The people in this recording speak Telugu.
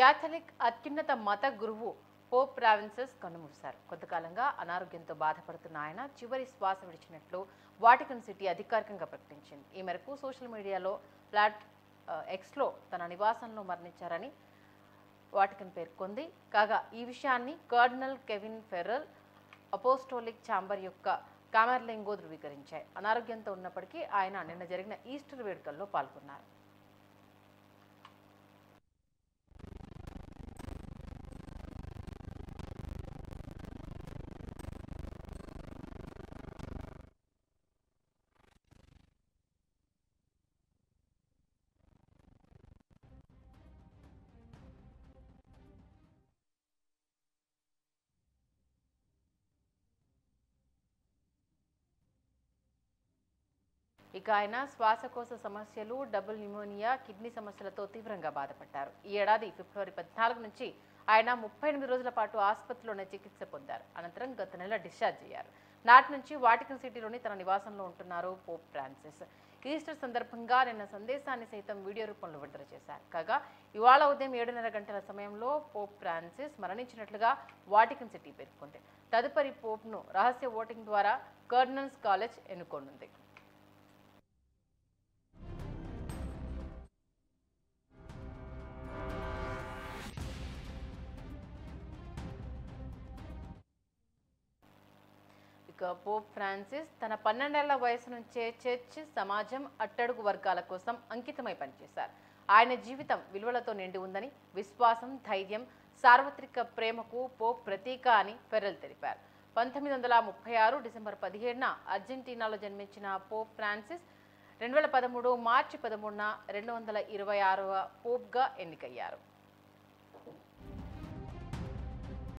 క్యాథలిక్ అత్యున్నత మత గురువు పోప్ ఫ్రాన్సిస్ కన్నుమూశారు. కొంతకాలంగా అనారోగ్యంతో బాధపడుతున్న ఆయన చివరి శ్వాస విడిచినట్లు వాటికన్ సిటీ అధికారికంగా ప్రకటించింది. ఈ మేరకు సోషల్ మీడియాలో ఎక్స్లో తన నివాసంలో మరణించారని వాటికన్ పేర్కొంది. కాగా ఈ విషయాన్ని కార్డినల్ కెవిన్ ఫెర్రల్ అపోస్టోలిక్ ఛాంబర్ యొక్క కామెర్లింగో ధృవీకరించాయి. అనారోగ్యంతో ఉన్నప్పటికీ ఆయన నిన్న జరిగిన ఈస్టర్ వేడుకల్లో పాల్గొన్నారు. ఇక ఆయన శ్వాసకోశ సమస్యలు, డబుల్ న్యూమోనియా, కిడ్నీ సమస్యలతో తీవ్రంగా బాధపడ్డారు. ఈ ఏడాది ఫిబ్రవరి 14 నుంచి ఆయన 38 రోజుల పాటు ఆసుపత్రిలోనే చికిత్స పొందారు. అనంతరం గత నెల డిశ్చార్జ్ అయ్యారు. నాటి నుంచి వాటికన్ సిటీలోని తన నివాసంలో ఉంటున్నారు పోప్ ఫ్రాన్సిస్. ఈస్టర్ సందర్భంగా నిన్న సందేశాన్ని సైతం వీడియో రూపంలో విడుదల చేశారు. కాగా ఇవాళ ఉదయం 7:30 గంటల సమయంలో పోప్ ఫ్రాన్సిస్ మరణించినట్లుగా వాటికన్ సిటీ పేర్కొంది. తదుపరి పోప్ను రహస్య ఓటింగ్ ద్వారా కార్డినల్స్ కాలేజ్ ఎన్నుకోనుంది. పోప్ ఫ్రాన్సిస్ తన 12 ఏళ్ల వయసు నుంచే చర్చ్, సమాజం, అట్టడుగు వర్గాల కోసం అంకితమై పనిచేశారు. ఆయన జీవితం విలువలతో నిండి ఉందని, విశ్వాసం, ధైర్యం, సార్వత్రిక ప్రేమకు పోప్ ప్రతీక అని ఫెర్రల్ తెలిపారు. 1936 డిసెంబర్ 17న అర్జెంటీనాలో జన్మించిన పోప్ ఫ్రాన్సిస్ 2013 మార్చి 13న 226వ పోప్గా ఎన్నికయ్యారు.